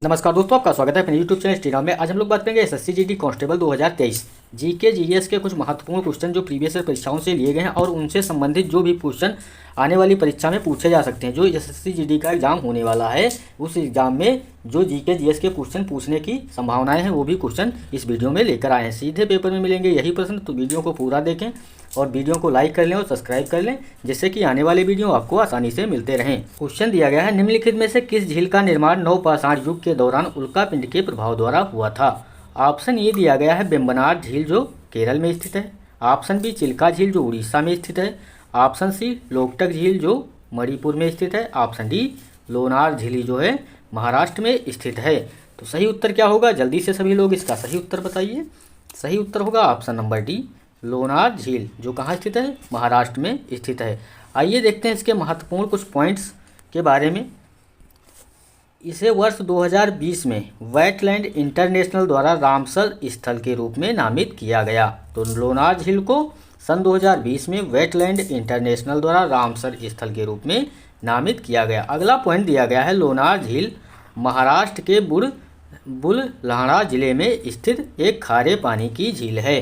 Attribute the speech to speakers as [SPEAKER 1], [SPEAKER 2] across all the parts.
[SPEAKER 1] नमस्कार दोस्तों, आपका स्वागत है अपने YouTube चैनल स्टीराम में। आज हम लोग बात करेंगे SSC GD constable 2023 GK GS के कुछ महत्वपूर्ण क्वेश्चन जो प्रीवियस ईयर परीक्षाओं से लिए गए हैं और उनसे संबंधित जो भी क्वेश्चन आने वाली परीक्षा में पूछे जा सकते हैं। जो एसएससी जीडी का एग्जाम होने वाला है उस एग्जाम में जो जीके जीएस के क्वेश्चन पूछने की संभावनाएं हैं वो भी क्वेश्चन इस वीडियो में लेकर आए हैं। सीधे पेपर में मिलेंगे यही प्रश्न, तो वीडियो को पूरा देखें और वीडियो को लाइक कर लें और सब्सक्राइब कर लें, जिससे कि आने वाले वीडियो आपको आसानी से मिलते रहें। क्वेश्चन दिया गया है, निम्नलिखित में से किस झील का निर्माण नवपाषाण युग के दौरान उल्कापिंड के प्रभाव द्वारा हुआ था। ऑप्शन ए दिया गया है वेम्बनाड झील जो केरल में स्थित है। ऑप्शन बी चिल्का झील जो उड़ीसा में स्थित है। ऑप्शन सी लोकटक झील जो मणिपुर में स्थित है। ऑप्शन डी लोनार झील जो है महाराष्ट्र में स्थित है। तो सही उत्तर क्या होगा, जल्दी से सभी लोग इसका सही उत्तर बताइए। सही उत्तर होगा ऑप्शन नंबर डी, लोनार झील, जो कहाँ स्थित है, महाराष्ट्र में स्थित है। आइए देखते हैं इसके महत्वपूर्ण कुछ पॉइंट्स के बारे में। इसे वर्ष 2020 में वेटलैंड इंटरनेशनल द्वारा रामसर स्थल के रूप में नामित किया गया। तो लोनार झील को सन 2020 में वेटलैंड इंटरनेशनल द्वारा रामसर स्थल के रूप में नामित किया गया। अगला पॉइंट दिया गया है, लोनार झील महाराष्ट्र के बुलढाणा जिले में स्थित एक खारे पानी की झील है।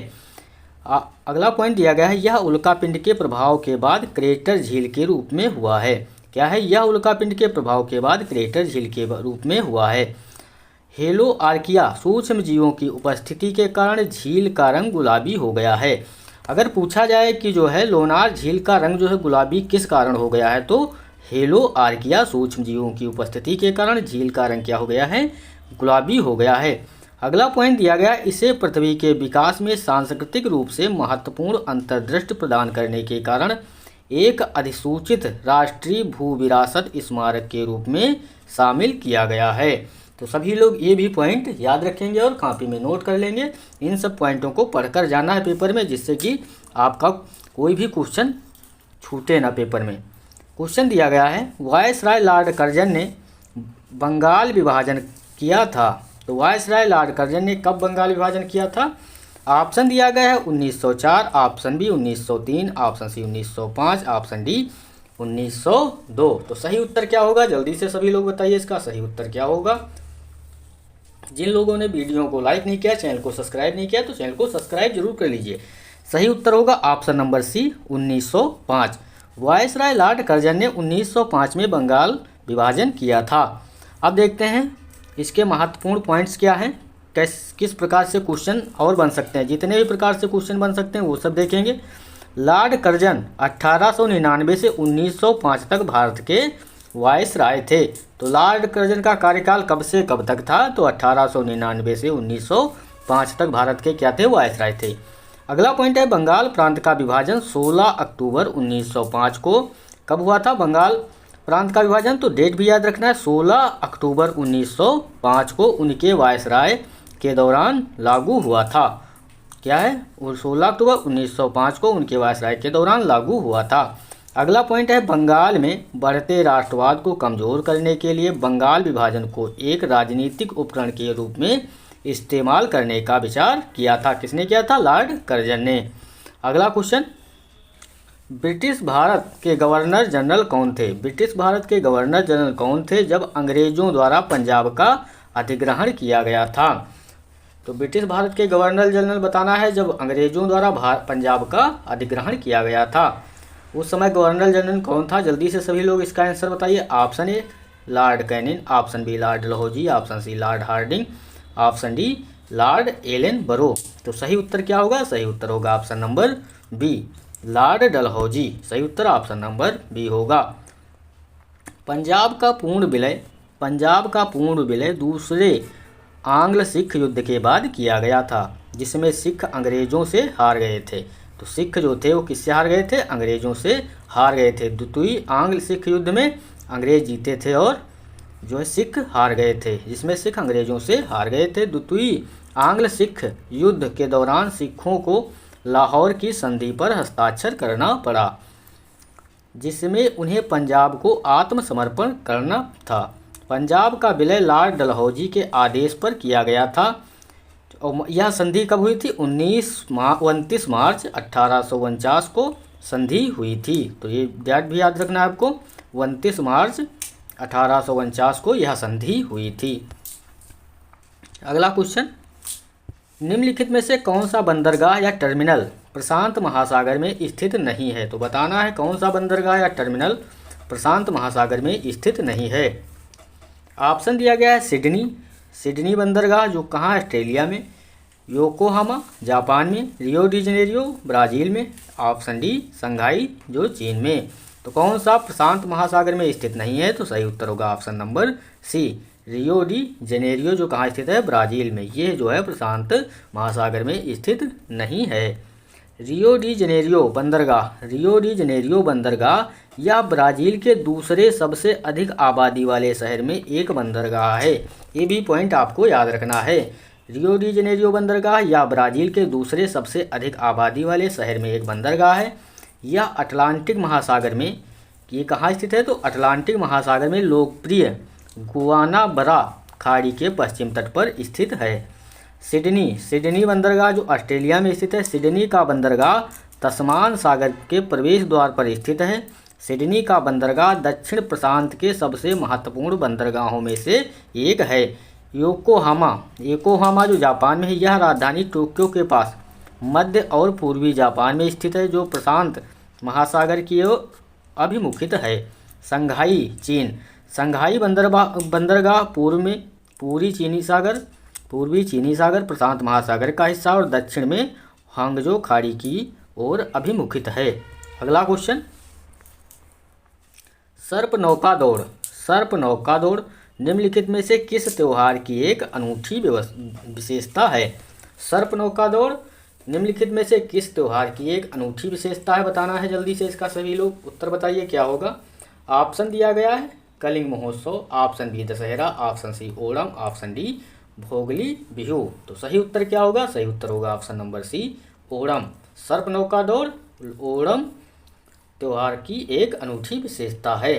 [SPEAKER 1] अगला पॉइंट दिया गया है, यह उल्कापिंड के प्रभाव के बाद क्रेटर झील के रूप में हुआ है। क्या है, यह उल्कापिंड के प्रभाव के बाद क्रेटर झील के रूप में हुआ है। हेलो आर्किया सूक्ष्म जीवों की उपस्थिति के कारण झील का रंग गुलाबी हो गया है। अगर पूछा जाए कि जो है लोनार झील का रंग जो है गुलाबी किस कारण हो गया है, तो हेलो आर्किया सूक्ष्म जीवों की उपस्थिति के कारण झील का रंग क्या हो गया है, गुलाबी हो गया है। अगला पॉइंट दिया गया, इसे पृथ्वी के विकास में सांस्कृतिक रूप से महत्वपूर्ण अंतर्दृष्टि प्रदान करने के कारण एक अधिसूचित राष्ट्रीय भू विरासत स्मारक के रूप में शामिल किया गया है। तो सभी लोग ये भी पॉइंट याद रखेंगे और कॉपी में नोट कर लेंगे। इन सब पॉइंटों को पढ़कर जाना है पेपर में, जिससे कि आपका कोई भी क्वेश्चन छूटे ना पेपर में। क्वेश्चन दिया गया है, वायसराय लॉर्ड कर्जन ने बंगाल विभाजन किया था। तो वायसराय लॉर्ड कर्जन ने कब बंगाल विभाजन किया था। ऑप्शन दिया गया है 1904, option B 1903, option C 1905, option D 1902। तो सही उत्तर क्या होगा, जल्दी से सभी लोग बताइए इसका सही उत्तर क्या होगा। जिन लोगों ने वीडियो को लाइक नहीं किया, चैनल को सब्सक्राइब नहीं किया, तो चैनल को सब्सक्राइब जरूर कर लीजिए। सही उत्तर होगा option number C 1905। Viceroy Lord Curzon ने 1905 में बंगाल विभाजन किया था। अब देखते हैं इसके महत्वपूर्ण पॉइंट्स क्या हैं, किस प्रकार से क्वेश्चन और बन सकते हैं। जितने भी प्रकार से क्वेश्चन बन सकते हैं वो सब देखेंगे। लॉर्ड कर्जन 1899 से 1905 तक भारत के वायसराय थे। तो लॉर्ड कर्जन का कार्यकाल कब से कब तक था, तो 1899 से 1905 तक भारत के क्या थे, वायसराय थे। अगला पॉइंट है, बंगाल प्रांत का विभाजन 16 अक्टूबर 1905 को कब हुआ था। बंगाल प्रांत का विभाजन, तो डेट भी याद रखना है, 16 अक्टूबर 1905 को उनके वायसराय के दौरान लागू हुआ था। क्या है, वो 16 अक्टूबर 1905 को उनके वायसराय के दौरान लागू हुआ था। अगला पॉइंट है, बंगाल में बढ़ते राष्ट्रवाद को कमजोर करने के लिए बंगाल विभाजन को एक राजनीतिक उपकरण के रूप में इस्तेमाल करने का विचार किया था। किसने किया था, लॉर्ड कर्जन ने। अगला क्वेश्चन, ब्रिटिश भारत के गवर्नर जनरल कौन थे। ब्रिटिश भारत के गवर्नर जनरल कौन थे जब अंग्रेजों द्वारा पंजाब का अधिग्रहण किया गया था। तो ब्रिटिश भारत के गवर्नर जनरल बताना है जब अंग्रेजों द्वारा पंजाब का अधिग्रहण किया गया था। उस समय गवर्नर जनरल कौन था, जल्दी से सभी लोग इसका आंसर बताइए। Option A Lord Canning, option B Lord Dalhousie, option C Lord Hardinge, option D Lord Ellenborough. तो सही उत्तर क्या होगा, सही उत्तर होगा option number B, Lord Dalhousie. सही उत्तर ऑप्शन नंबर बी होगा। पंजाब का पूर्ण विलय दूसरे आंग्ल सिख युद्ध के बाद किया गया था, जिसमें सिख अंग्रेजों से हार गए थे। तो सिख जो थे वो किससे हार गए थे, अंग्रेजों से हार गए थे। द्वितीय आंग्ल सिख युद्ध में अंग्रेज जीते थे और जो है सिख हार गए थे, जिसमें सिख अंग्रेजों से हार गए थे। द्वितीय आंग्ल सिख युद्ध के दौरान सिखों को लाहौर की संधि पर हस्ताक्षर करना पड़ा, जिसमें उन्हें पंजाब को आत्मसमर्पण करना था। पंजाब का विलय लॉर्ड डलहौजी के आदेश पर किया गया था। और यह संधि कब हुई थी, 29 मार्च 1849 को संधि हुई थी। तो ये डेट भी याद रखना है आपको, 29 मार्च 1849 को यह संधि हुई थी। अगला क्वेश्चन, निम्नलिखित में से कौन सा बंदरगाह या टर्मिनल प्रशांत महासागर में स्थित नहीं है? तो बताना है कौन सा बंदरगाह या टर्मिनल प्रशांत महासागर में स्थित नहीं है। ऑप्शन दिया गया है सिडनी बंदरगाह जो कहाँ, ऑस्ट्रेलिया में, योकोहामा जापान में, रियो डी जेनेरियो ब्राज़ील में, ऑप्शन डी शंघाई जो चीन में। तो कौन सा प्रशांत महासागर में स्थित नहीं है? तो सही उत्तर होगा option number C, Rio de Janeiro जो कहाँ स्थित है, ब्राज़ील में। ये जो है प्रशांत महासागर में स्थित नहीं है। रियो डी जेनेरियो बंदरगाह या ब्राज़ील के दूसरे सबसे अधिक आबादी वाले शहर में एक बंदरगाह है। ये भी पॉइंट आपको याद रखना है। रियो डी जेनेरियो बंदरगाह या ब्राज़ील के दूसरे सबसे अधिक आबादी वाले शहर में एक बंदरगाह है। यह अटलांटिक महासागर में, ये कहाँ स्थित है? तो अटलांटिक महासागर में लोकप्रिय गुआनाबरा खाड़ी के पश्चिम तट पर स्थित है। सिडनी बंदरगाह जो ऑस्ट्रेलिया में स्थित है। सिडनी का बंदरगाह तस्मान सागर के प्रवेश द्वार पर स्थित है। सिडनी का बंदरगाह दक्षिण प्रशांत के सबसे महत्वपूर्ण बंदरगाहों में से एक है। योकोहामा जो जापान में है, यह राजधानी टोक्यो के पास मध्य और पूर्वी जापान में स्थित है जो प्रशांत महासागर की ओर अभिमुखित है। शंघाई चीन, शंघाई बंदरगाह पूर्व में पूर्वी चीनी सागर प्रशांत महासागर का हिस्सा और दक्षिण में हांगजो खाड़ी की ओर अभिमुखित है। अगला क्वेश्चन, सर्प नौका दौड़ निम्नलिखित में से किस त्योहार की एक अनूठी विशेषता है? सर्प नौका दौड़ निम्नलिखित में से किस त्योहार की एक अनूठी विशेषता है? बताना है जल्दी से इसका सभी लोग उत्तर बताइए क्या होगा। ऑप्शन दिया गया है Kalinga Mahotsav, option B Dussehra, option C Onam, option D Bhogali Bihu. तो सही उत्तर क्या होगा? सही उत्तर होगा ऑप्शन नंबर सी ओणम। सर्प नौका दौड़ ओणम त्योहार की एक अनूठी विशेषता है।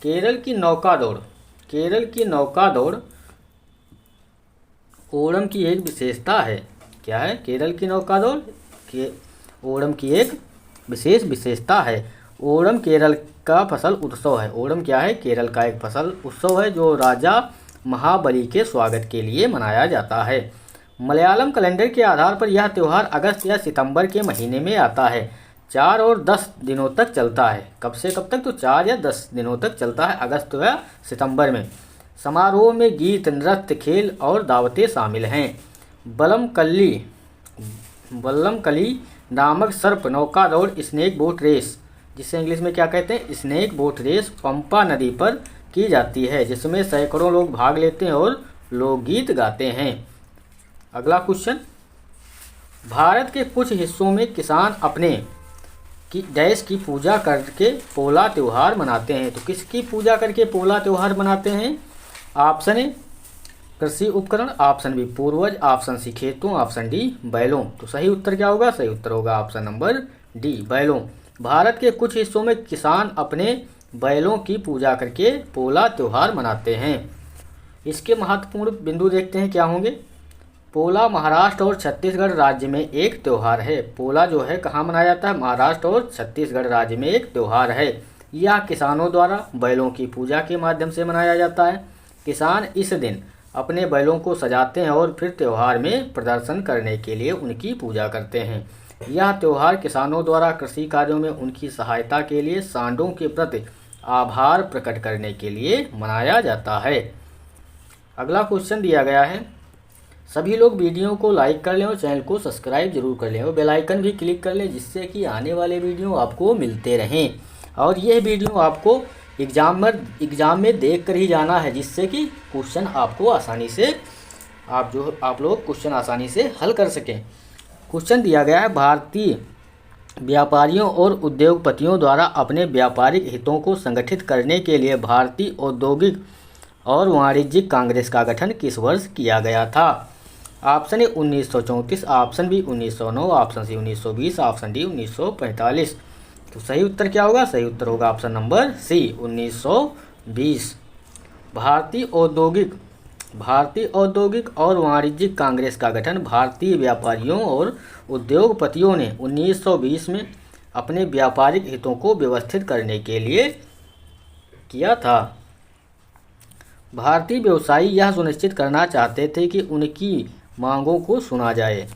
[SPEAKER 1] केरल की नौका दौड़ ओणम की एक विशेषता है। क्या है? केरल की नौका दौड़ ओणम की एक विशेष विशेषता है। ओणम केरल का फसल उत्सव है। ओणम क्या है? केरल का एक फसल उत्सव है जो राजा महाबली के स्वागत के लिए मनाया जाता है। मलयालम कैलेंडर के आधार पर यह त्यौहार अगस्त या सितंबर के महीने में आता है। 4 और 10 दिनों तक चलता है। कब से कब तक? तो 4 या 10 दिनों तक चलता है, अगस्त या सितंबर में। समारोह में गीत, नृत्य, खेल और दावतें शामिल हैं। बल्लम कली नामक सर्प नौका दौड़ स्नेक बोट रेस, जिसे इंग्लिश में क्या कहते हैं? स्नेक बोट रेस, पंपा नदी पर की जाती है जिसमें सैकड़ों लोग भाग लेते हैं और लोकगीत गाते हैं। अगला क्वेश्चन, भारत के कुछ हिस्सों में किसान अपने डैश की पूजा करके पोला त्यौहार मनाते हैं। तो किसकी पूजा करके पोला त्यौहार मनाते हैं? ऑप्शन ए कृषि उपकरण, ऑप्शन बी पूर्वज, ऑप्शन सी खेतों, ऑप्शन डी बैलों। तो सही उत्तर क्या होगा? सही उत्तर होगा ऑप्शन नंबर डी बैलों। भारत के कुछ हिस्सों में किसान अपने बैलों की पूजा करके पोला त्यौहार मनाते हैं। इसके महत्वपूर्ण बिंदु देखते हैं क्या होंगे। पोला महाराष्ट्र और छत्तीसगढ़ राज्य में एक त्यौहार है। पोला जो है कहाँ मनाया जाता है? महाराष्ट्र और छत्तीसगढ़ राज्य में एक त्यौहार है। यह किसानों द्वारा बैलों की पूजा के माध्यम से मनाया जाता है। किसान इस दिन अपने बैलों को सजाते हैं और फिर त्यौहार में प्रदर्शन करने के लिए उनकी पूजा करते हैं। यह त्यौहार किसानों द्वारा कृषि कार्यों में उनकी सहायता के लिए सांडों के प्रति आभार प्रकट करने के लिए मनाया जाता है। अगला क्वेश्चन दिया गया है, सभी लोग वीडियो को लाइक कर लें और चैनल को सब्सक्राइब जरूर कर लें और बेल आइकन भी क्लिक कर लें जिससे कि आने वाले वीडियो आपको मिलते रहें। और यह वीडियो आपको एग्ज़ाम में देख कर ही जाना है जिससे कि क्वेश्चन आपको आसानी से आप लोग क्वेश्चन आसानी से हल कर सकें। क्वेश्चन दिया गया है, भारतीय व्यापारियों और उद्योगपतियों द्वारा अपने व्यापारिक हितों को संगठित करने के लिए भारतीय औद्योगिक और वाणिज्यिक कांग्रेस का गठन किस वर्ष किया गया था? Option A 1934, option B 1909, option C 1920, option D 1945। तो सही उत्तर क्या होगा? सही उत्तर होगा ऑप्शन नंबर सी 1920। भारतीय औद्योगिक और वाणिज्यिक कांग्रेस का गठन भारतीय व्यापारियों और उद्योगपतियों ने 1920 में अपने व्यापारिक हितों को व्यवस्थित करने के लिए किया था। भारतीय व्यवसायी यह सुनिश्चित करना चाहते थे कि उनकी मांगों को सुना जाए।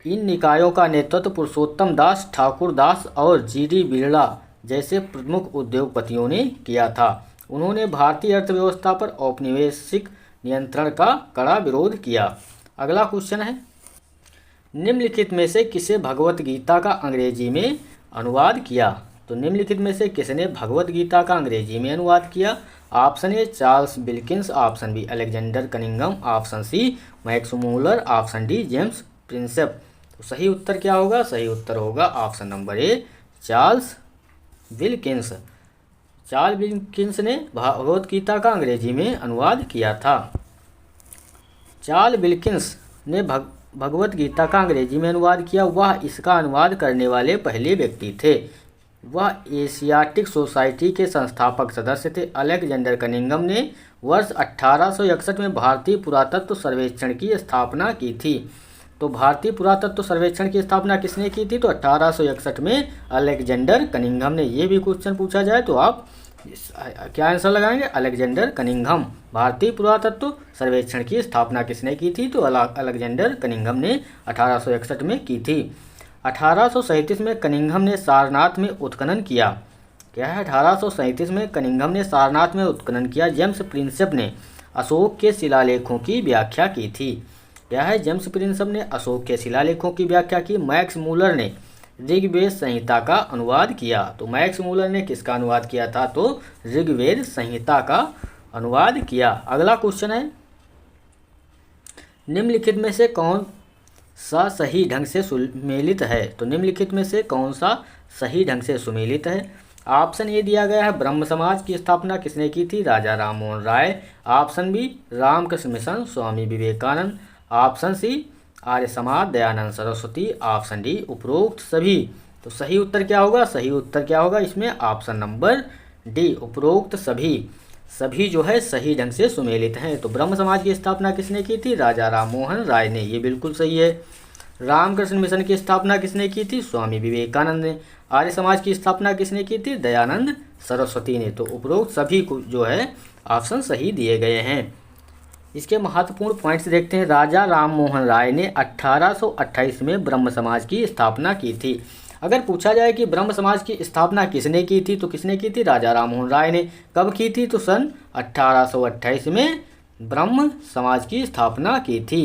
[SPEAKER 1] इन निकायों का नेतृत्व पुरुषोत्तम दास, ठाकुर दास और जीडी बिरला जैसे प्रमुख उद्योगपतियों ने किया था। उन्होंने भारतीय अर्थव्यवस्था पर औपनिवेशिक नियंत्रण का कड़ा विरोध किया। अगला क्वेश्चन है, निम्नलिखित में से किसे भगवत गीता का अंग्रेजी में अनुवाद किया? तो निम्नलिखित में से किसने भगवत गीता का अंग्रेजी में अनुवाद किया? Option A Charles Wilkins, option B Alexander Cunningham, option C Max Muller, option D James Prinsep. तो सही उत्तर क्या होगा? सही उत्तर होगा option number A Charles Wilkins. Charles Wilkins ने भगवत गीता का अंग्रेजी में अनुवाद किया था। चार्ल्स विल्किंस ने भगवत गीता का अंग्रेजी में अनुवाद किया। वह इसका अनुवाद करने वाले पहले व्यक्ति थे। वह एशियाटिक सोसाइटी के संस्थापक सदस्य थे। अलेक्जेंडर कनिंघम ने वर्ष 1861 में भारतीय पुरातत्व सर्वेक्षण की स्थापना की थी। तो भारतीय पुरातत्व सर्वेक्षण की स्थापना किसने की थी? तो 1861 में अलेक्जेंडर कनिंघम ने। ये भी क्वेश्चन पूछा जाए तो आप क्या आंसर लगाएंगे? Alexander Cunningham. भारतीय पुरातत्व सर्वेक्षण की स्थापना किसने की थी? तो अलेक्जेंडर कनिंघम ने 1861 में की थी। 1837 में कनिंघम ने सारनाथ में उत्खनन किया। क्या है? 1837 में कनिंघम ने सारनाथ में उत्खनन किया। जेम्स प्रिंसेप ने अशोक के शिलालेखों की व्याख्या की थी। क्या है? जेम्स प्रिंसेप ने अशोक के शिलालेखों की व्याख्या की। मैक्स मूलर ने ऋग्वेद संहिता का अनुवाद किया। तो मैक्स मूलर ने किसका अनुवाद किया था? तो ऋग्वेद संहिता का अनुवाद किया। अगला क्वेश्चन है, निम्नलिखित में से कौन सा सही ढंग से सुमेलित है? तो निम्नलिखित में से कौन सा सही ढंग से सुमेलित है? ऑप्शन ए दिया गया है, ब्रह्म समाज की स्थापना किसने की थी? राजा Ram Mohan Roy. Option B Ramakrishna mission, Swami Vivekananda. Option C Arya Samaj, Dayanand Saraswati. Option D उपरोक्त सभी। तो सही उत्तर क्या होगा? सही उत्तर क्या होगा इसमें? ऑप्शन नंबर डी उपरोक्त सभी। सभी जो है सही ढंग से सुमेलित हैं। तो ब्रह्म समाज की स्थापना किसने की थी? राजा राम मोहन राय ने। ये बिल्कुल सही है। रामकृष्ण मिशन की स्थापना किसने की थी? स्वामी विवेकानंद ने। आर्य समाज की स्थापना किसने की थी? दयानंद सरस्वती ने। तो उपरोक्त सभी को जो है ऑप्शन सही दिए गए हैं। इसके महत्वपूर्ण पॉइंट्स देखते हैं। राजा राम मोहन राय ने 1828 में ब्रह्म समाज की स्थापना की थी। अगर पूछा जाए कि ब्रह्म समाज की स्थापना किसने की थी, तो किसने की थी? राजा राम मोहन राय ने। कब की थी? तो सन 1828 में ब्रह्म समाज की स्थापना की थी।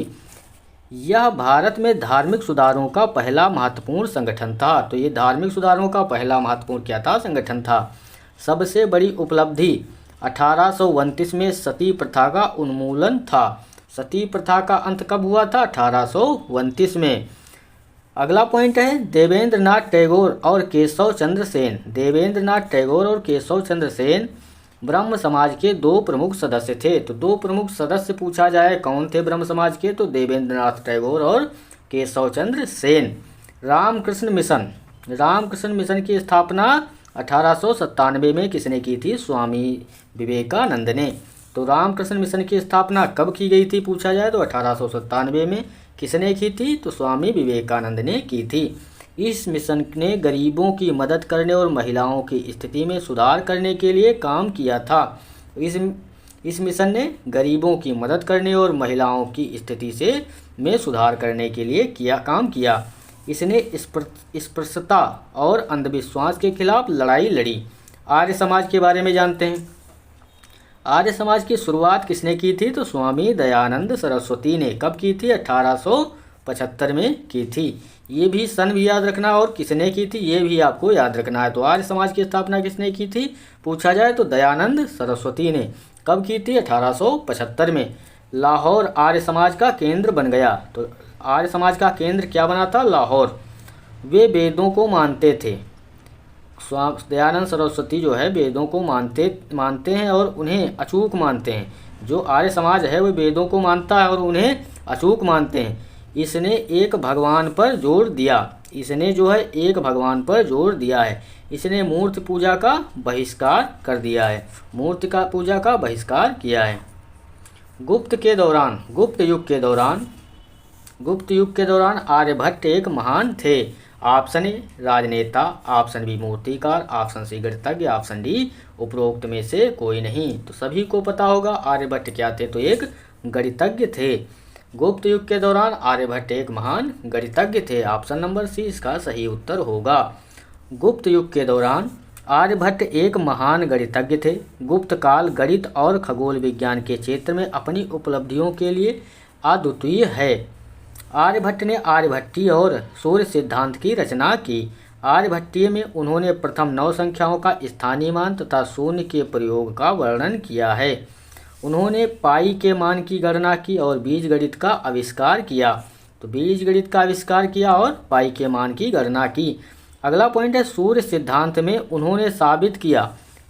[SPEAKER 1] यह भारत में धार्मिक सुधारों का पहला महत्वपूर्ण संगठन था। तो ये धार्मिक सुधारों का पहला महत्वपूर्ण क्या था? संगठन था। सबसे बड़ी उपलब्धि 1829 में सती प्रथा का उन्मूलन था। सती प्रथा का अंत कब हुआ था? 1829 में। अगला पॉइंट है, देवेंद्र नाथ टैगोर और केशव चंद्र सेन। देवेंद्र नाथ टैगोर और केशव चंद्र सेन ब्रह्म समाज के दो प्रमुख सदस्य थे। तो दो प्रमुख सदस्य पूछा जाए कौन थे ब्रह्म समाज के? तो देवेंद्र नाथ टैगोर और केशव चंद्र सेन। रामकृष्ण मिशन, रामकृष्ण मिशन की स्थापना 1897 में किसने की थी? स्वामी विवेकानंद ने। तो रामकृष्ण मिशन की स्थापना कब की गई थी पूछा जाए तो 1897 में। किसने की थी? तो स्वामी विवेकानंद ने की थी। इस मिशन ने गरीबों की मदद करने और महिलाओं की स्थिति में सुधार करने के लिए काम किया था। इस मिशन ने गरीबों की मदद करने और महिलाओं की स्थिति में सुधार करने के लिए काम किया। इसने स्पृश्यता और अंधविश्वास के खिलाफ लड़ाई लड़ी। आर्य समाज के बारे में जानते हैं। आर्य समाज की शुरुआत किसने की थी? तो स्वामी दयानंद सरस्वती ने। कब की थी? 1875 में की थी। ये भी सन भी याद रखना और किसने की थी ये भी आपको याद रखना है। तो आर्य समाज की स्थापना किसने की थी पूछा जाए तो दयानंद सरस्वती ने। कब की थी? 1875 में। लाहौर आर्य समाज का केंद्र बन गया। तो आर्य समाज का केंद्र क्या बना था? लाहौर। वे वेदों को मानते थे। दयानंद सरस्वती जो है वेदों को मानते हैं और उन्हें अचूक मानते हैं। जो आर्य समाज है वो वेदों को मानता है और उन्हें अचूक मानते हैं। इसने एक भगवान पर जोर दिया। इसने जो है एक भगवान पर जोर दिया है। इसने मूर्ति पूजा का बहिष्कार कर दिया है। मूर्ति का पूजा का बहिष्कार किया है। गुप्त युग के दौरान आर्यभट्ट एक महान थे। ऑप्शन ए राजनेता, ऑप्शन बी मूर्तिकार, ऑप्शन सी गणितज्ञ, ऑप्शन डी उपरोक्त में से कोई नहीं। तो सभी को पता होगा आर्यभट्ट क्या थे, तो एक गणितज्ञ थे। गुप्त युग के दौरान आर्यभट्ट एक महान गणितज्ञ थे। ऑप्शन नंबर सी इसका सही उत्तर होगा। गुप्त युग के दौरान आर्यभट्ट एक महान गणितज्ञ थे। गुप्त काल गणित और खगोल विज्ञान के क्षेत्र में अपनी उपलब्धियों के लिए अद्वितीय है। आर्यभट्ट ने आर्यभट्टीय और सूर्य सिद्धांत की रचना की। आर्यभट्टीय में उन्होंने प्रथम 9 संख्याओं का स्थानीय मान तथा शून्य के प्रयोग का वर्णन किया है। उन्होंने पाई के मान की गणना की और बीजगणित का आविष्कार किया। तो बीजगणित का आविष्कार किया और पाई के मान की गणना की। अगला पॉइंट है सूर्य सिद्धांत में उन्होंने साबित किया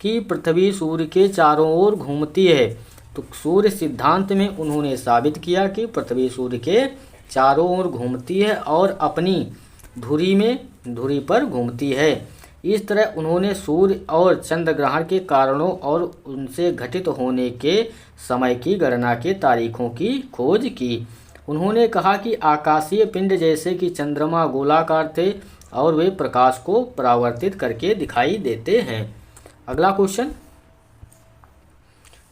[SPEAKER 1] कि पृथ्वी सूर्य के चारों ओर घूमती है। तो सूर्य सिद्धांत में उन्होंने साबित किया कि पृथ्वी सूर्य के चारों ओर घूमती है और अपनी धुरी पर घूमती है। इस तरह उन्होंने सूर्य और चंद्र ग्रहण के कारणों और उनसे घटित होने के समय की गणना के तारीखों की खोज की। उन्होंने कहा कि आकाशीय पिंड जैसे कि चंद्रमा गोलाकार थे और वे प्रकाश को परावर्तित करके दिखाई देते हैं। अगला क्वेश्चन,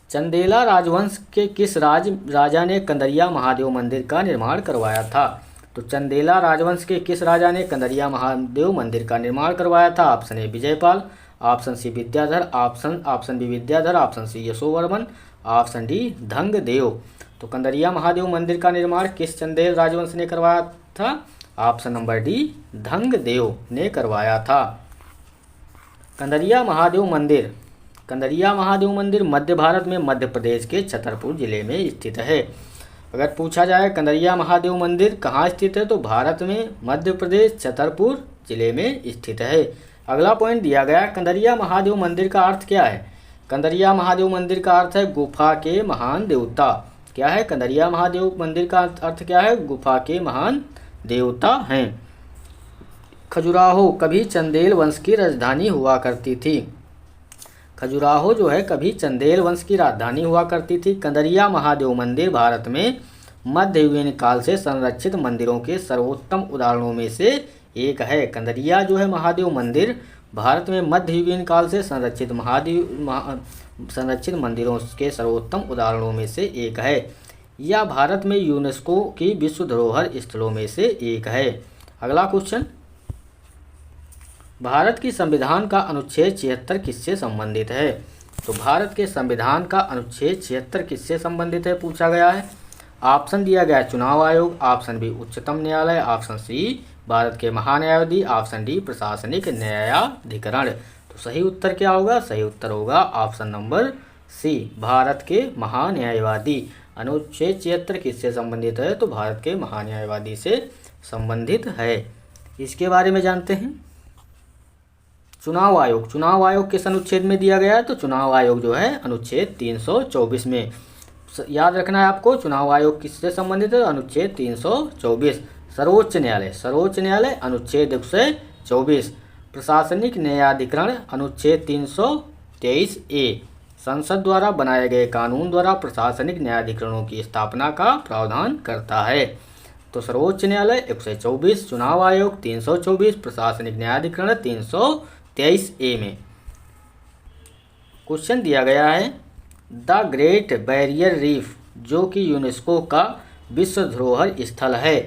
[SPEAKER 1] चंदेला राजवंश के किस राजा ने कंदरिया महादेव मंदिर का निर्माण करवाया था? तो चंदेला राजवंश के किस राजा ने कंदरिया महादेव मंदिर का निर्माण करवाया था? Option A Vijaypal, option C Vidyadhar, option B Vidyadhar, option C Yashovarman, option D Dhangadeva. तो कंदरिया महादेव मंदिर का निर्माण किस चंदेल राजवंश ने करवाया था? ऑप्शन नंबर डी धंगदेव ने करवाया था। कंदरिया महादेव मंदिर मध्य भारत में मध्य प्रदेश के छतरपुर जिले में स्थित है। अगर पूछा जाए कंदरिया महादेव मंदिर कहाँ स्थित है, तो भारत में मध्य प्रदेश छतरपुर जिले में स्थित है। अगला पॉइंट दिया गया, कंदरिया महादेव मंदिर का अर्थ क्या है? कंदरिया महादेव मंदिर का अर्थ है गुफा के महान देवता। क्या है? कंदरिया महादेव मंदिर का अर्थ क्या है? गुफा के महान देवता हैं। खजुराहो कभी चंदेल वंश की राजधानी हुआ करती थी। खजुराहो जो है कभी चंदेल वंश की राजधानी हुआ करती थी। कंदरिया महादेव मंदिर भारत में मध्ययुगीन काल से संरक्षित मंदिरों के सर्वोत्तम उदाहरणों में से एक है। कंदरिया जो है महादेव मंदिर भारत में मध्ययुगीन काल से संरक्षित मंदिरों के सर्वोत्तम उदाहरणों में से एक है। यह भारत में यूनेस्को की विश्व धरोहर स्थलों में से एक है। अगला क्वेश्चन, भारत की संविधान का अनुच्छेद 76 किससे संबंधित है? तो भारत के संविधान का अनुच्छेद 76 किससे संबंधित है पूछा गया है। ऑप्शन दिया गया चुनाव आयोग, ऑप्शन बी उच्चतम न्यायालय, ऑप्शन सी भारत के महान्यायाधीश, ऑप्शन डी प्रशासनिक न्यायाधिकरण। तो सही उत्तर क्या होगा? सही उत्तर होगा ऑप्शन नंबर सी भारत के महान्यायवादी। अनुच्छेद 76 किससे संबंधित है? तो भारत के महान्यायवादी से संबंधित है। इसके बारे में जानते हैं। चुनाव आयोग किस अनुच्छेद में दिया गया है? तो चुनाव आयोग जो है अनुच्छेद 324 में। याद रखना है आपको, चुनाव आयोग किससे संबंधित है? अनुच्छेद 324। सर्वोच्च न्यायालय अनुच्छेद 124। प्रशासनिक न्यायाधिकरण अनुच्छेद 323 ए। संसद द्वारा बनाए गए कानून द्वारा प्रशासनिक न्यायाधिकरणों की स्थापना का प्रावधान करता है। तो सर्वोच्च न्यायालय 124, चुनाव आयोग 324, प्रशासनिक न्यायाधिकरण 323 ए में। क्वेश्चन दिया गया है, द ग्रेट बैरियर रीफ जो कि यूनेस्को का विश्व धरोहर स्थल है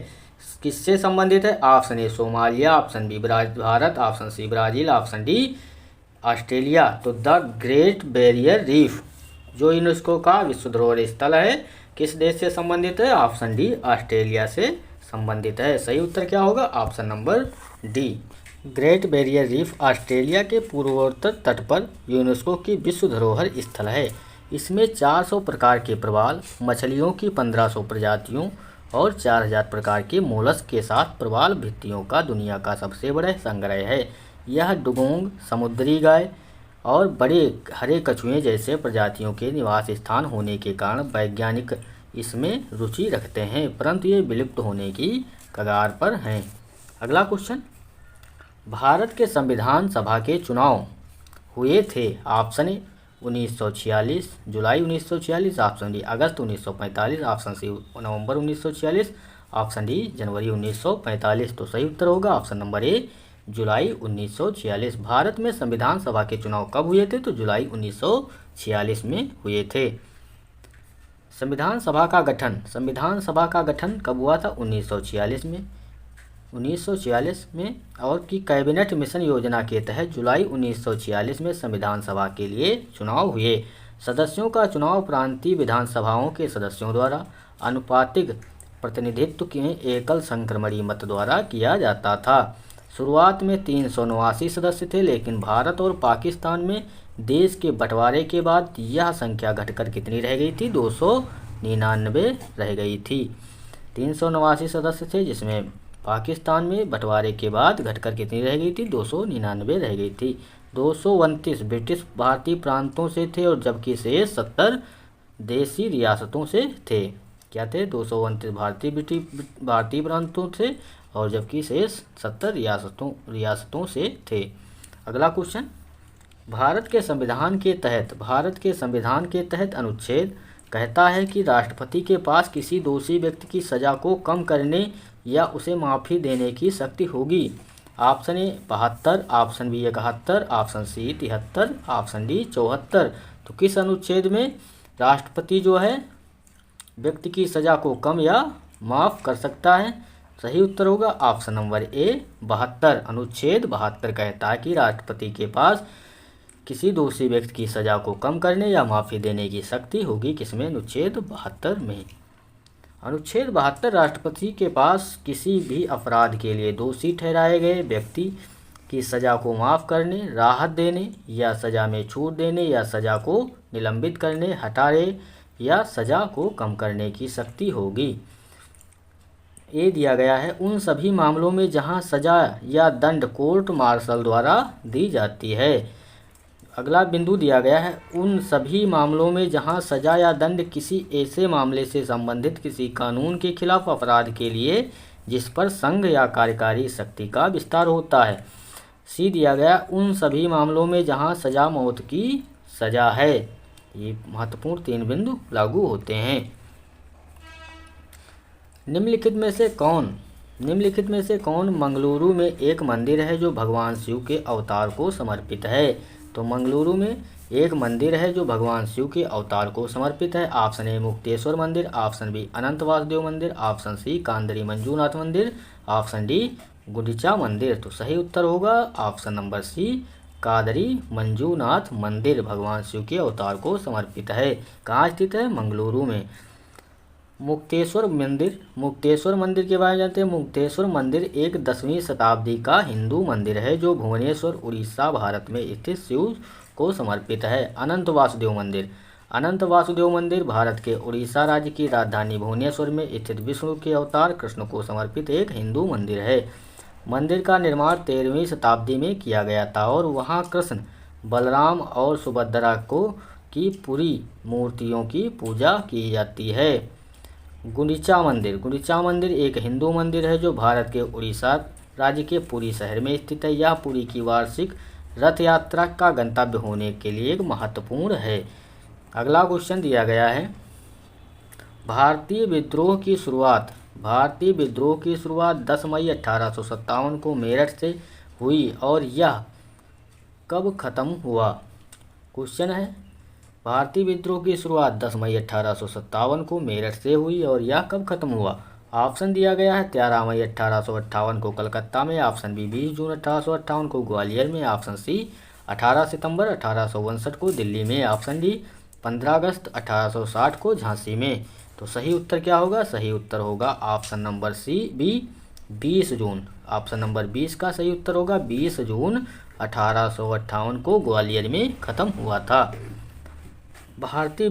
[SPEAKER 1] किससे संबंधित है? Option A Somalia, option B Bharat, option C Brazil, option D Australia. तो द ग्रेट बैरियर रीफ जो यूनेस्को का विश्व धरोहर स्थल है किस देश से संबंधित है? ऑप्शन डी ऑस्ट्रेलिया से संबंधित है। सही उत्तर क्या होगा? Option number D. Great Barrier reef Australia के पूर्वोत्तर तट पर यूनेस्को की विश्व धरोहर स्थल है। इसमें 400 प्रकार के प्रवाल, मछलियों की 1500 प्रजातियों और 4000 प्रकार के मोलस्क के साथ प्रवाल भित्तियों का दुनिया का सबसे बड़ा संग्रह है। यह डुगोंग, समुद्री गाय और बड़े हरे कछुए जैसे प्रजातियों के निवास स्थान होने के कारण वैज्ञानिक इसमें रुचि रखते हैं, परंतु ये विलुप्त होने की कगार पर हैं। अगला क्वेश्चन, भारत के संविधान सभा के चुनाव हुए थे। ऑप्शन ए 1946 जुलाई 1946, ऑप्शन डी अगस्त 1945, ऑप्शन सी नवंबर 1946, ऑप्शन डी जनवरी 1945। तो सही उत्तर होगा ऑप्शन नंबर ए जुलाई 1946। भारत में संविधान सभा के चुनाव कब हुए थे? तो जुलाई 1946 में हुए थे। संविधान सभा का गठन कब हुआ था? 1946 में। और की कैबिनेट मिशन योजना के तहत जुलाई 1946 में संविधान सभा के लिए चुनाव हुए। सदस्यों का चुनाव प्रांतीय विधानसभाओं के सदस्यों द्वारा अनुपातिक प्रतिनिधित्व के एकल संक्रमणीय मत द्वारा किया जाता था। शुरुआत में 389 सदस्य थे, लेकिन भारत और पाकिस्तान में देश के बंटवारे के बाद यह संख्या घटकर कितनी रह गई थी? 299 रह गई थी। 389 सदस्य थे, जिसमें पाकिस्तान में बंटवारे के बाद घटकर कितनी रह गई थी? 299 रह गई थी। 229 ब्रिटिश भारतीय प्रांतों से थे और जबकि शेष 70 देसी रियासतों से थे। क्या थे? 229 भारतीय प्रांतों से और जबकि शेष 70 रियासतों से थे। अगला क्वेश्चन, भारत के संविधान के तहत अनुच्छेद कहता है कि राष्ट्रपति के पास किसी दोषी व्यक्ति की सजा को कम करने या उसे माफ़ी देने की शक्ति होगी। Option A 72, option B 71, option C 73, option D 74। तो किस अनुच्छेद में राष्ट्रपति जो है व्यक्ति की सजा को कम या माफ़ कर सकता है? सही उत्तर होगा ऑप्शन नंबर ए 72। अनुच्छेद 72 कहता है कि राष्ट्रपति के पास किसी दूसरे व्यक्ति की सजा को कम करने या माफ़ी देने की शक्ति होगी। किसमें? अनुच्छेद 72 में। अनुच्छेद 72 राष्ट्रपति के पास किसी भी अपराध के लिए दोषी ठहराए गए व्यक्ति की सजा को माफ़ करने, राहत देने या सजा में छूट देने या सजा को निलंबित करने, हटाने या सजा को कम करने की शक्ति होगी। ये दिया गया है उन सभी मामलों में जहां सजा या दंड कोर्ट मार्शल द्वारा दी जाती है। अगला बिंदु दिया गया है उन सभी मामलों में जहां सजा या दंड किसी ऐसे मामले से संबंधित किसी कानून के खिलाफ अपराध के लिए जिस पर संघ या कार्यकारी शक्ति का विस्तार होता है। सी दिया गया उन सभी मामलों में जहां सजा मौत की सजा है। ये महत्वपूर्ण 3 बिंदु लागू होते हैं। निम्नलिखित में से कौन मंगलुरु में एक मंदिर है जो भगवान शिव के अवतार को समर्पित है? तो मंगलुरु में एक मंदिर है जो भगवान शिव के अवतार को समर्पित है। ऑप्शन ए मुक्तेश्वर मंदिर, ऑप्शन बी अनंत वासुदेव मंदिर, ऑप्शन सी कांदरी मंजूनाथ मंदिर, ऑप्शन डी गुंडीचा मंदिर। तो सही उत्तर होगा option number C Kadri Manjunath मंदिर भगवान शिव के अवतार को समर्पित है। कहाँ स्थित है? मंगलुरु में। मुक्तेश्वर मंदिर के बारे में जानते हैं। मुक्तेश्वर मंदिर एक 10वीं शताब्दी का हिंदू मंदिर है जो भुवनेश्वर उड़ीसा भारत में स्थित शिव को समर्पित है। अनंत वासुदेव मंदिर भारत के उड़ीसा राज्य की राजधानी भुवनेश्वर में स्थित विष्णु के अवतार कृष्ण को समर्पित एक हिंदू मंदिर है। मंदिर का निर्माण 13वीं शताब्दी में किया गया था और वहां कृष्ण, बलराम और सुभद्रा की पूरी मूर्तियों की पूजा की जाती है। गुंडीचा मंदिर एक हिंदू मंदिर है जो भारत के उड़ीसा राज्य के पुरी शहर में स्थित है। यह पुरी की वार्षिक रथ यात्रा का गंतव्य होने के लिए एक महत्वपूर्ण है। अगला क्वेश्चन दिया गया है भारतीय विद्रोह की शुरुआत 10 मई 1857 को मेरठ से हुई और यह कब खत्म हुआ? क्वेश्चन है भारतीय विद्रोह की शुरुआत 10 मई 1857 को मेरठ से हुई और यह कब खत्म हुआ? ऑप्शन दिया गया है 13 मई 1858 को कलकत्ता में, ऑप्शन बी 20 जून 1858 को ग्वालियर में, ऑप्शन सी 18 सितंबर 1859 को दिल्ली में, ऑप्शन डी 15 अगस्त 1860 को झांसी में। तो सही उत्तर क्या होगा? सही उत्तर होगा ऑप्शन नंबर सी बी 20 जून। ऑप्शन नंबर 20 का सही उत्तर होगा 20 जून 1858 को ग्वालियर में खत्म हुआ था। भारतीय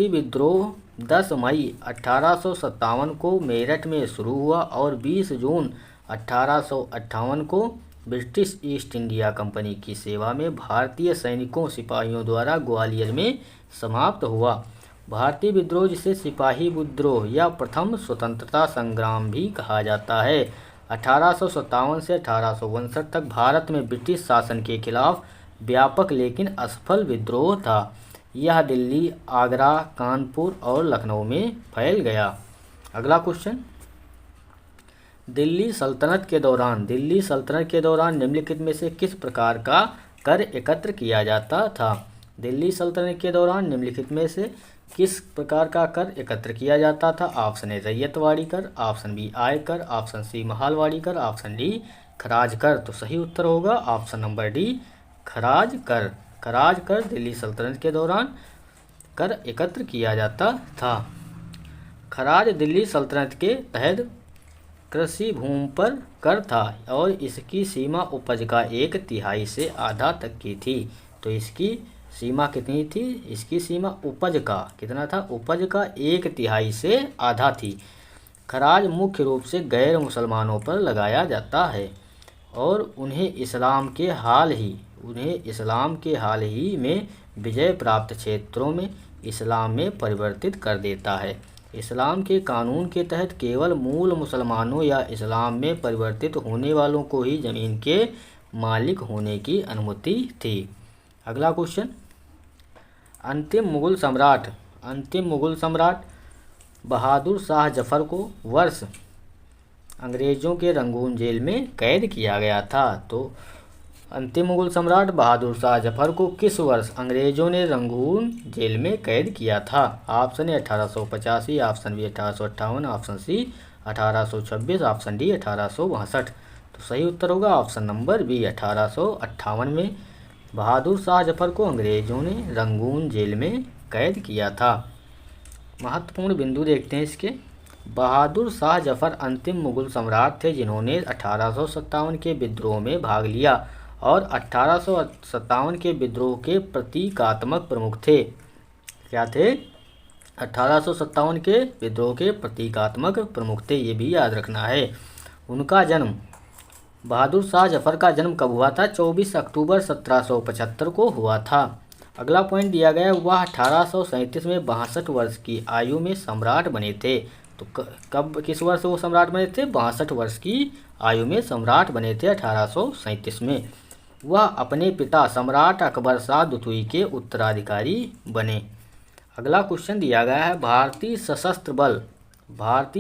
[SPEAKER 1] विद्रोह 10 मई 1857 को मेरठ में शुरू हुआ और 20 जून 1858 को ब्रिटिश ईस्ट इंडिया कंपनी की सेवा में भारतीय सैनिकों सिपाहियों द्वारा ग्वालियर में समाप्त हुआ। भारतीय विद्रोह जिसे सिपाही विद्रोह या प्रथम स्वतंत्रता संग्राम भी कहा जाता है 1857 से 1859 तक भारत में ब्रिटिश शासन के खिलाफ व्यापक लेकिन असफल विद्रोह था। यह दिल्ली, आगरा, कानपुर और लखनऊ में फैल गया। अगला क्वेश्चन, दिल्ली सल्तनत के दौरान निम्नलिखित में से किस प्रकार का कर एकत्र किया जाता था। दिल्ली सल्तनत के दौरान निम्नलिखित में से किस प्रकार का कर एकत्र किया जाता था। ऑप्शन ए रैयतवाड़ी कर, ऑप्शन बी आय कर, ऑप्शन सी महालवाड़ी कर, ऑप्शन डी खराज कर। तो सही उत्तर होगा ऑप्शन नंबर डी खराज कर। खराज कर दिल्ली सल्तनत के दौरान कर एकत्र किया जाता था। खराज दिल्ली सल्तनत के तहत कृषि भूमि पर कर था और इसकी सीमा उपज का 1/3 से आधा तक की थी। तो इसकी सीमा कितनी थी, इसकी सीमा उपज का कितना था, उपज का 1/3 से आधा थी। खराज मुख्य रूप से गैर मुसलमानों पर लगाया जाता है और उन्हें इस्लाम के हाल ही में विजय प्राप्त क्षेत्रों में इस्लाम में परिवर्तित कर देता है। इस्लाम के कानून के तहत केवल मूल मुसलमानों या इस्लाम में परिवर्तित होने वालों को ही ज़मीन के मालिक होने की अनुमति थी। अगला क्वेश्चन, अंतिम मुगल सम्राट बहादुर शाह जफर को वर्ष अंग्रेज़ों के रंगून जेल में कैद किया गया था। तो अंतिम मुगल सम्राट बहादुर शाह जफर को किस वर्ष अंग्रेज़ों ने रंगून जेल में कैद किया था। Option A 1885, option B 1858, option C 1826, option D 1862। तो सही उत्तर होगा ऑप्शन नंबर बी 1858 में बहादुर शाह जफर को अंग्रेज़ों ने रंगून जेल में कैद किया था। महत्वपूर्ण बिंदु देखते हैं इसके। बहादुर शाह जफर अंतिम मुगल सम्राट थे जिन्होंने 1857 के विद्रोह में भाग लिया और 1857 के विद्रोह के प्रतीकात्मक प्रमुख थे। क्या थे, 1857 के विद्रोह के प्रतीकात्मक प्रमुख थे, ये भी याद रखना है। उनका जन्म, बहादुर शाह जफर का जन्म कब हुआ था, 24 अक्टूबर 1775 को हुआ था। अगला पॉइंट दिया गया, वह 1837 में 62 वर्ष की आयु में सम्राट बने थे। तो कब, किस वर्ष वो सम्राट बने थे, 62 वर्ष की आयु में सम्राट बने थे 1837 में। वह अपने पिता सम्राट अकबर शाह दुतुई के उत्तराधिकारी बने। अगला क्वेश्चन दिया गया है, भारतीय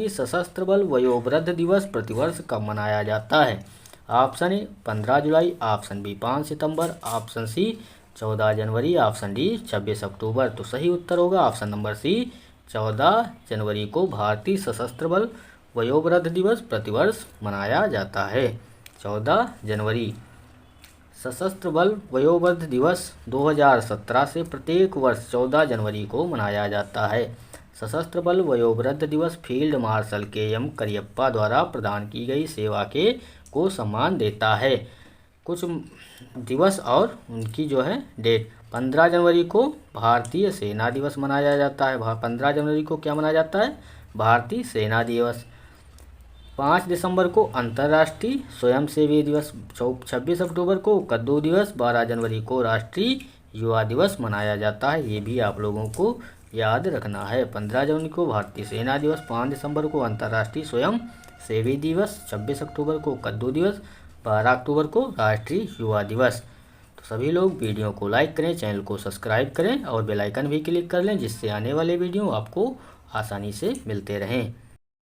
[SPEAKER 1] सशस्त्र बल वयोवृद्ध दिवस प्रतिवर्ष कब मनाया जाता है। ऑप्शन ए 15 जुलाई, ऑप्शन बी 5 सितंबर, ऑप्शन सी 14 जनवरी, ऑप्शन डी 26 अक्टूबर। तो सही उत्तर होगा ऑप्शन नंबर सी 14 जनवरी को भारतीय सशस्त्र बल वयोवृद्ध दिवस प्रतिवर्ष मनाया जाता है। 14 जनवरी। सशस्त्र बल वयोवृद्ध दिवस 2017 से प्रत्येक वर्ष 14 जनवरी को मनाया जाता है। सशस्त्र बल वयोवृद्ध दिवस फील्ड मार्शल के.एम. करियप्पा द्वारा प्रदान की गई सेवा को सम्मान देता है। कुछ दिवस और उनकी जो है डेट, 15 जनवरी को भारतीय सेना दिवस मनाया जाता है। 15 जनवरी को क्या मनाया जाता है, भारतीय सेना दिवस। 5 दिसंबर को अंतर्राष्ट्रीय स्वयंसेवी दिवस, 26 अक्टूबर को कद्दू दिवस, 12 जनवरी को राष्ट्रीय युवा दिवस मनाया जाता है। ये भी आप लोगों को याद रखना है। 15 जनवरी को भारतीय सेना दिवस, 5 दिसंबर को अंतर्राष्ट्रीय स्वयंसेवी दिवस, 26 अक्टूबर को कद्दू दिवस, 12 अक्टूबर को राष्ट्रीय युवा दिवस। तो सभी लोग वीडियो को लाइक करें, चैनल को सब्सक्राइब करें और बेल आइकन भी क्लिक कर लें, जिससे आने वाले वीडियो आपको आसानी से मिलते रहें।